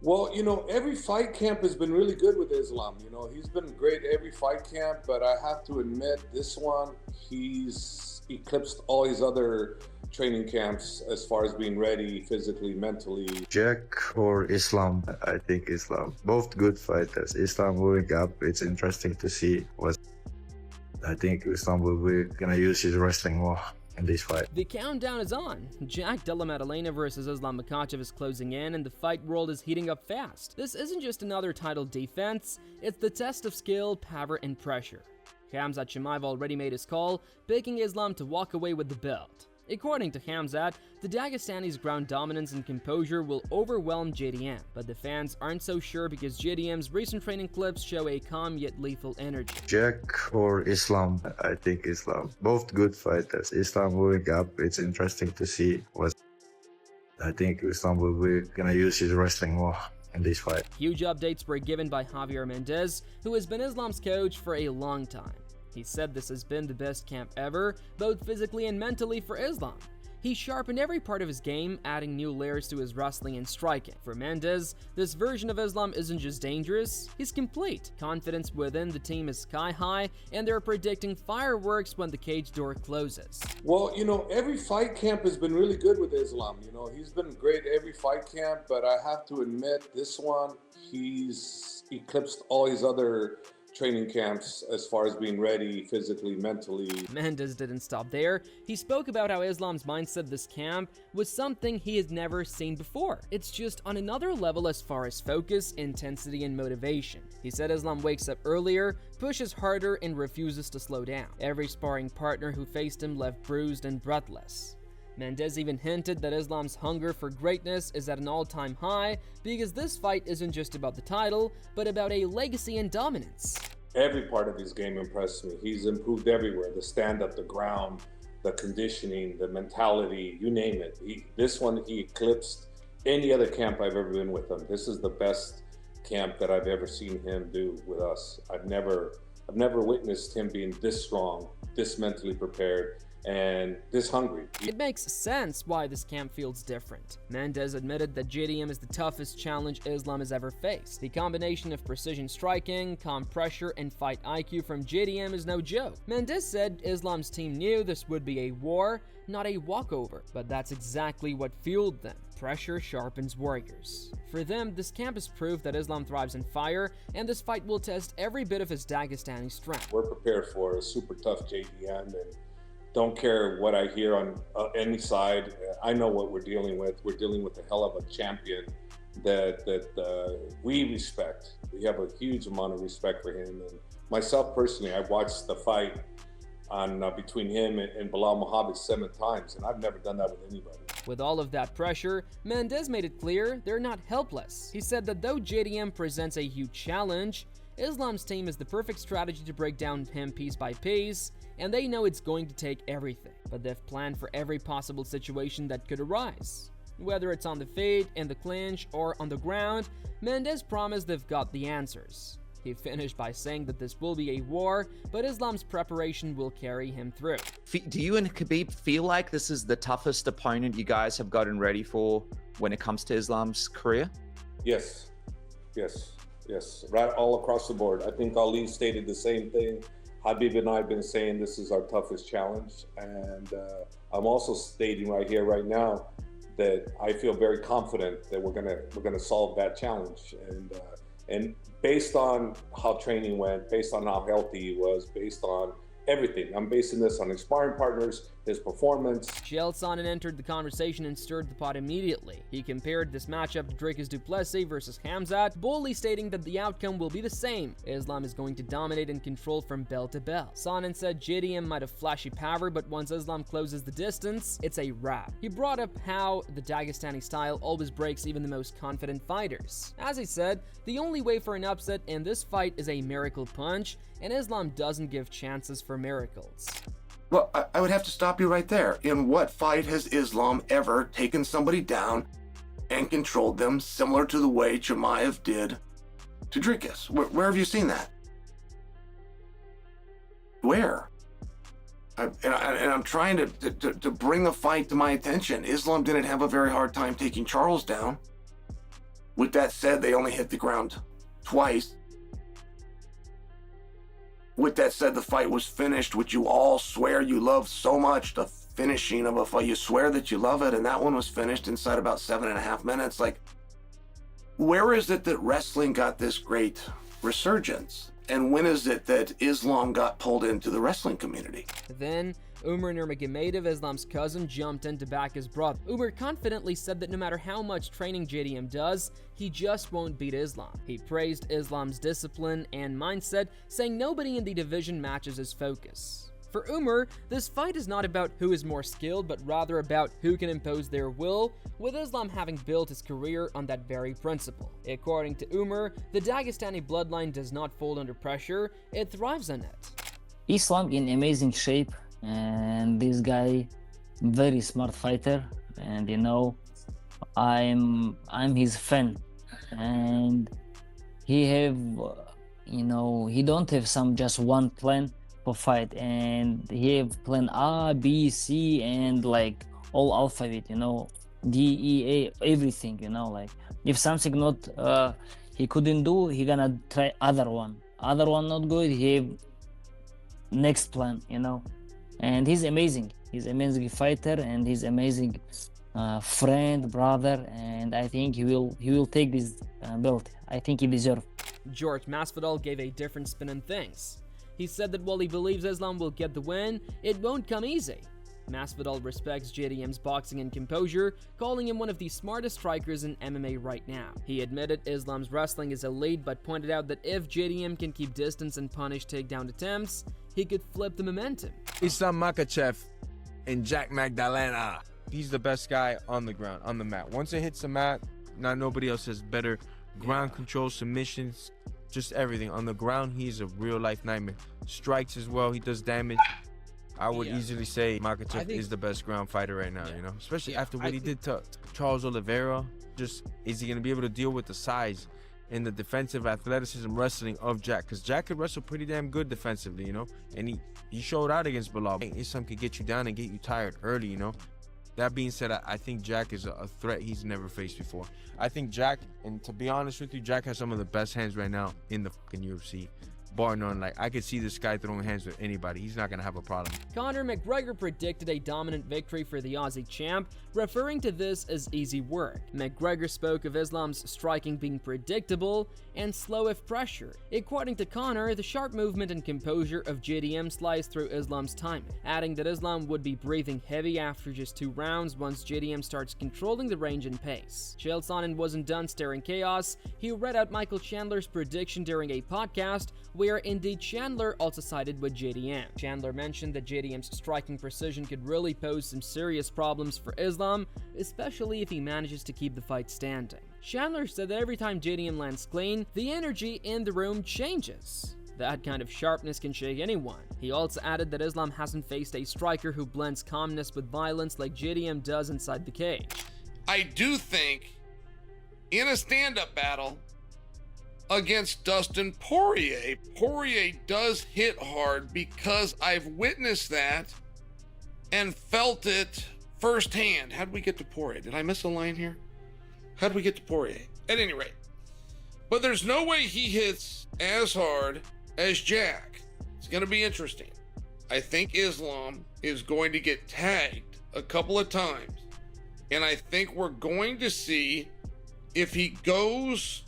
Well, every fight camp has been really good with Islam. He's been great every fight camp, but I have to admit, this one, he's eclipsed all his other training camps as far as being ready physically, mentally. Jack or Islam? I think Islam. Both good fighters. Islam moving up, it's interesting to see what. I think Islam will be gonna use his wrestling more in this fight. The countdown is on. Jack Della Maddalena versus Islam Makhachev is closing in, and the fight world is heating up fast. This isn't just another title defense, it's the test of skill, power, and pressure. Khamzat Chimaev already made his call, picking Islam to walk away with the belt. According to Khamzat, the Dagestani's ground dominance and composure will overwhelm JDM, but the fans aren't so sure because JDM's recent training clips show a calm yet lethal energy. Jack or Islam? I think Islam. Both good fighters. Islam moving up, it's interesting to see what. I think Islam will be gonna use his wrestling more in this fight. Huge updates were given by Javier Mendez, who has been Islam's coach for a long time. He said this has been the best camp ever, both physically and mentally for Islam. He sharpened every part of his game, adding new layers to his wrestling and striking. For Mendez, this version of Islam isn't just dangerous, he's complete. Confidence within the team is sky high, and they're predicting fireworks when the cage door closes. Well, every fight camp has been really good with Islam. He's been great every fight camp, but I have to admit, this one, he's eclipsed all his other training camps as far as being ready physically, mentally. Mendez didn't stop there. He spoke about how Islam's mindset this camp was something he had never seen before. It's just on another level as far as focus, intensity, and motivation. He said Islam wakes up earlier, pushes harder, and refuses to slow down. Every sparring partner who faced him left bruised and breathless. Mendez even hinted that Islam's hunger for greatness is at an all-time high because this fight isn't just about the title, but about a legacy and dominance. Every part of his game impressed me. He's improved everywhere. The stand-up, the ground, the conditioning, the mentality, you name it. This one, he eclipsed any other camp I've ever been with him. This is the best camp that I've ever seen him do with us. I've never witnessed him being this strong, this mentally prepared, and this hungry. It makes sense why this camp feels different. Mendez admitted that JDM is the toughest challenge Islam has ever faced. The combination of precision striking, calm pressure, and fight IQ from JDM is no joke. Mendez said Islam's team knew this would be a war, not a walkover, but that's exactly what fueled them. Pressure sharpens warriors. For them, this camp is proof that Islam thrives in fire, and this fight will test every bit of his Dagestani strength. We're prepared for a super tough JDM, and don't care what I hear on any side. I know what we're dealing with. We're dealing with a hell of a champion that we respect. We have a huge amount of respect for him. And myself personally, I watched the fight on between him and Bilal Muhammad 7 times, and I've never done that with anybody. With all of that pressure, Mendez made it clear they're not helpless. He said that though JDM presents a huge challenge, Islam's team is the perfect strategy to break down him piece by piece, and they know it's going to take everything, but they've planned for every possible situation that could arise. Whether it's on the feet, in the clinch, or on the ground, Mendez promised they've got the answers. He finished by saying that this will be a war, but Islam's preparation will carry him through. Do you and Khabib feel like this is the toughest opponent you guys have gotten ready for when it comes to Islam's career? Yes, right all across the board. I think Ali stated the same thing. Habib and I have been saying this is our toughest challenge, and I'm also stating right here, right now, that I feel very confident that we're gonna solve that challenge. And based on how training went, based on how healthy he was, based on everything, I'm basing this on his sparring partners, his performance. Chael Sonnen entered the conversation and stirred the pot immediately. He compared this matchup to Dricus du Plessis versus Khamzat, boldly stating that the outcome will be the same. Islam is going to dominate and control from bell to bell. Sonnen said JDM might have flashy power, but once Islam closes the distance, it's a wrap. He brought up how the Dagestani style always breaks even the most confident fighters. As he said, the only way for an upset in this fight is a miracle punch, and Islam doesn't give chances for miracles. Well, I would have to stop you right there. In what fight has Islam ever taken somebody down and controlled them similar to the way Chimaev did to Dricus? Where have you seen that? Where? I'm trying to bring the fight to my attention. Islam didn't have a very hard time taking Charles down. With that said, they only hit the ground twice. With that said, the fight was finished, which you all swear you love so much, the finishing of a fight. You swear that you love it, and that one was finished inside about 7.5 minutes. Like, where is it that wrestling got this great resurgence? And when is it that Islam got pulled into the wrestling community? Then, Umar Nurmagomedov, Islam's cousin, jumped in to back his brother. Umar confidently said that no matter how much training JDM does, he just won't beat Islam. He praised Islam's discipline and mindset, saying nobody in the division matches his focus. For Umar, this fight is not about who is more skilled, but rather about who can impose their will, with Islam having built his career on that very principle. According to Umar, the Dagestani bloodline does not fold under pressure, it thrives on it. Islam in amazing shape, and this guy very smart fighter, and you know, I'm his fan, and he have, you know, he don't have some just one plan for fight, and he have plan A, B, C, and like all alphabet, you know, D, E, A, everything, you know, like if something not he couldn't do, he gonna try other one not good, he have next plan, you know. And he's amazing fighter, and he's amazing friend, brother, and I think he will take this belt. I think he deserves. George Masvidal gave a different spin on things. He said that while he believes Islam will get the win, it won't come easy. Masvidal respects JDM's boxing and composure, calling him one of the smartest strikers in MMA right now. He admitted Islam's wrestling is elite, but pointed out that if JDM can keep distance and punish takedown attempts, he could flip the momentum. Islam Makhachev and Jack Magdalena. He's the best guy on the ground, on the mat. Once it hits the mat, not nobody else has better ground control, submissions, just everything. On the ground, he's a real life nightmare. Strikes as well, he does damage. I would easily say Makhachev is the best ground fighter right now, you know, especially after what he did to Charles Oliveira. Just, is he going to be able to deal with the size and the defensive athleticism wrestling of Jack? Because Jack could wrestle pretty damn good defensively, you know, and he showed out against Bilal. Islam could get you down and get you tired early, you know. That being said, I think Jack is a threat he's never faced before. I think Jack, and to be honest with you, Jack has some of the best hands right now in the fucking UFC. Bar none. Like, I could see this guy throwing hands with anybody. He's not gonna have a problem. Conor McGregor predicted a dominant victory for the Aussie champ, referring to this as easy work. McGregor spoke of Islam's striking being predictable and slow if pressure. According to Conor, the sharp movement and composure of JDM sliced through Islam's timing, adding that Islam would be breathing heavy after just 2 rounds once JDM starts controlling the range and pace. Chael Sonnen wasn't done stirring chaos. He read out Michael Chandler's prediction during a podcast, where indeed Chandler also sided with JDM. Chandler mentioned that JDM's striking precision could really pose some serious problems for Islam, especially if he manages to keep the fight standing. Chandler said that every time JDM lands clean, the energy in the room changes. That kind of sharpness can shake anyone. He also added that Islam hasn't faced a striker who blends calmness with violence like JDM does inside the cage. I do think in a stand-up battle against Dustin Poirier, Poirier does hit hard, because I've witnessed that and felt it firsthand. How'd we get to Poirier? Did I miss a line here? How'd we get to Poirier? At any rate, but there's no way he hits as hard as Jack. It's going to be interesting. I think Islam is going to get tagged a couple of times, and I think we're going to see if he goes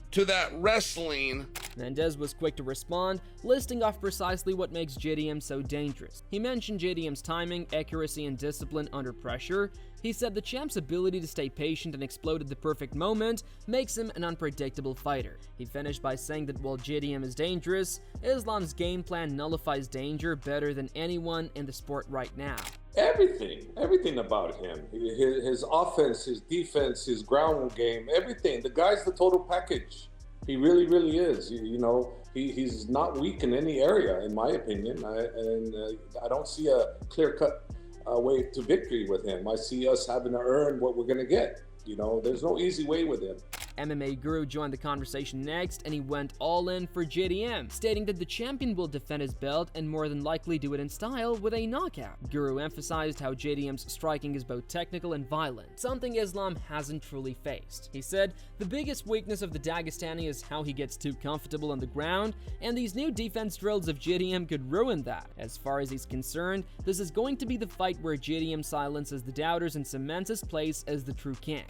to that wrestling. Mendez was quick to respond, listing off precisely what makes JDM so dangerous. He mentioned JDM's timing, accuracy, and discipline under pressure. He said the champ's ability to stay patient and explode at the perfect moment makes him an unpredictable fighter. He finished by saying that while JDM is dangerous, Islam's game plan nullifies danger better than anyone in the sport right now. Everything about him, his offense, his defense, his ground game, everything. The guy's the total package. He really, really is. You know, he's not weak in any area, in my opinion. I don't see a clear-cut way to victory with him. I see us having to earn what we're going to get. You know, there's no easy way with him. MMA Guru joined the conversation next, and he went all in for JDM, stating that the champion will defend his belt and more than likely do it in style with a knockout. Guru emphasized how JDM's striking is both technical and violent, something Islam hasn't truly faced. He said, "The biggest weakness of the Dagestani is how he gets too comfortable on the ground, and these new defense drills of JDM could ruin that. As far as he's concerned, this is going to be the fight where JDM silences the doubters and cements his place as the true king."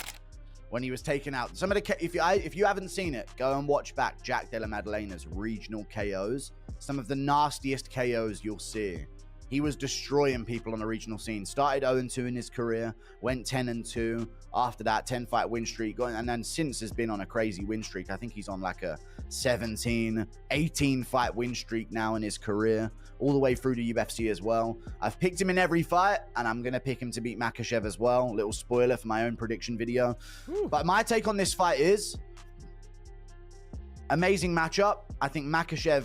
When he was taken out, some of the if you haven't seen it, go and watch back Jack Della Maddalena's regional KOs. Some of the nastiest KOs you'll see. He was destroying people on the regional scene. Started 0-2 in his career, went 10-2. After that, 10-fight win streak, and then since has been on a crazy win streak. I think he's on like a 17, 18-fight win streak now in his career, all the way through to UFC as well. I've picked him in every fight, and I'm going to pick him to beat Makhachev as well. Little spoiler for my own prediction video. But my take on this fight is amazing matchup. I think Makhachev,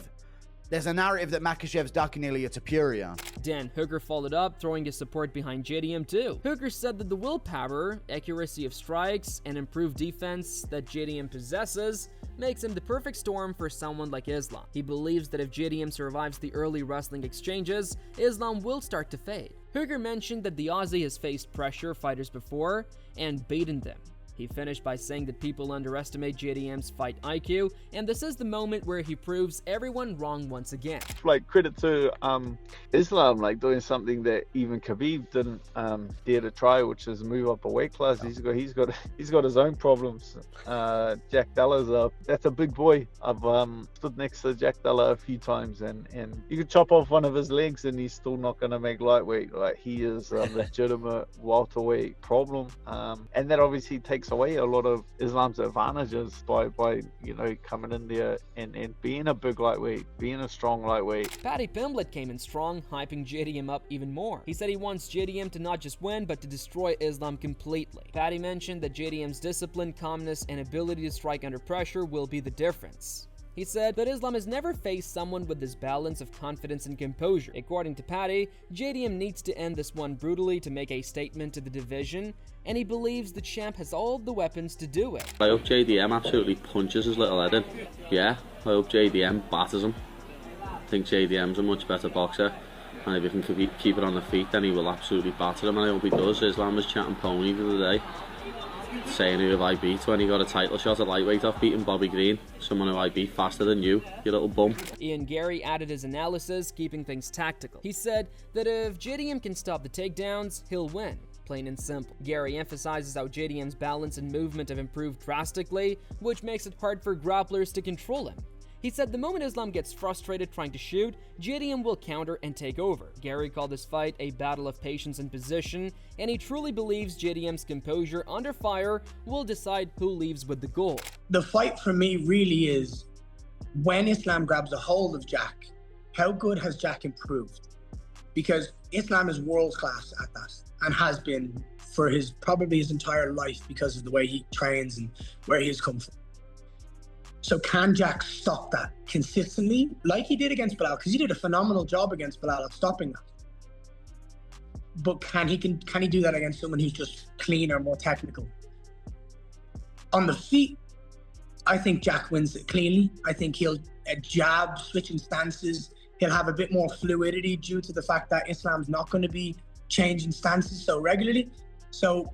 there's a narrative that Makhachev's ducking Ilya Topuria. Dan Hooker followed up, throwing his support behind JDM too. Hooker said that the willpower, accuracy of strikes, and improved defense that JDM possesses makes him the perfect storm for someone like Islam. He believes that if JDM survives the early wrestling exchanges, Islam will start to fade. Hooker mentioned that the Aussie has faced pressure fighters before and beaten them. He finished by saying that people underestimate JDM's fight IQ, and this is the moment where he proves everyone wrong once again. Like, credit to Islam, like doing something that even Khabib didn't dare to try, which is move up a weight class. He's got his own problems. Jack Della's that's a big boy. I've stood next to Jack Della a few times, and you could chop off one of his legs and he's still not gonna make lightweight. Like, he is a legitimate welterweight problem, and that obviously takes away a lot of Islam's advantages by coming in there and being a big lightweight, being a strong lightweight. Paddy Pimblett came in strong, hyping JDM up even more. He said he wants JDM to not just win, but to destroy Islam completely. Paddy mentioned that JDM's discipline, calmness, and ability to strike under pressure will be the difference. He said that Islam has never faced someone with this balance of confidence and composure. According to Paddy, JDM needs to end this one brutally to make a statement to the division, and he believes the champ has all the weapons to do it. I hope JDM absolutely punches his little head in. Yeah, I hope JDM batters him. I think JDM's a much better boxer, and if he can keep it on the feet, then he will absolutely batter him, and I hope he does. Islam was chatting pony the other day, saying who have I beat when he got a title shot at lightweight off beating Bobby Green, someone who I beat faster than you little bum. Garry added his analysis, keeping things tactical. He said that if JDM can stop the takedowns, he'll win. Plain and simple. Garry emphasizes how JDM's balance and movement have improved drastically, which makes it hard for grapplers to control him. He said the moment Islam gets frustrated trying to shoot, JDM will counter and take over. Garry called this fight a battle of patience and position, and he truly believes JDM's composure under fire will decide who leaves with the gold. The fight for me really is when Islam grabs a hold of Jack, how good has Jack improved? Because Islam is world class at that and has been for probably his entire life because of the way he trains and where he has come from. So can Jack stop that consistently, like he did against Bilal? Because he did a phenomenal job against Bilal at stopping that. But can he do that against someone who's just cleaner, more technical? On the feet, I think Jack wins it cleanly. I think he'll jab, switching stances. He'll have a bit more fluidity due to the fact that Islam's not going to be changing stances so regularly. So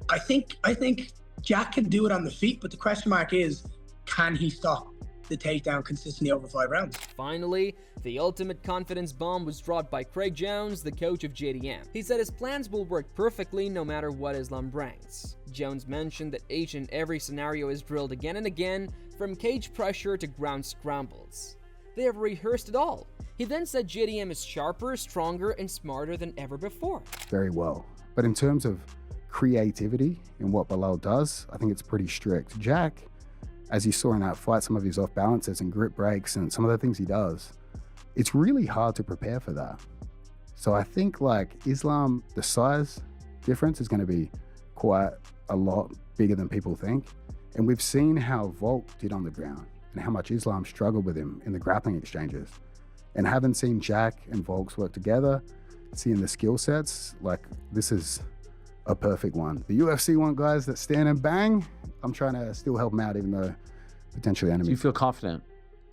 I think Jack can do it on the feet, but the question mark is, can he stop the takedown consistently over 5 rounds? Finally, the ultimate confidence bomb was dropped by Craig Jones, the coach of JDM. He said his plans will work perfectly no matter what Islam brings. Jones mentioned that each and every scenario is drilled again and again, from cage pressure to ground scrambles. They have rehearsed it all. He then said JDM is sharper, stronger, and smarter than ever before. Very well. But in terms of creativity in what Bilal does, I think it's pretty strict. Jack, as you saw in that fight, some of his off balances and grip breaks and some of the things he does, it's really hard to prepare for that. So I think like Islam, the size difference is going to be quite a lot bigger than people think. And we've seen how Volk did on the ground and how much Islam struggled with him in the grappling exchanges. And having seen Jack and Volks work together, seeing the skill sets, like this is a perfect one. The UFC want guys that stand and bang. I'm trying to still help them out, even though potentially enemies. Do you feel confident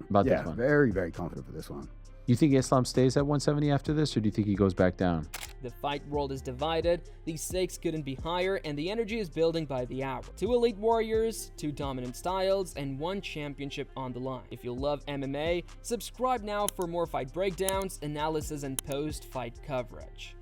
about this one? Yeah, very, very confident for this one. You think Islam stays at 170 after this, or do you think he goes back down? The fight world is divided, the stakes couldn't be higher, and the energy is building by the hour. 2 elite warriors, 2 dominant styles, and 1 championship on the line. If you love MMA, subscribe now for more fight breakdowns, analysis, and post-fight coverage.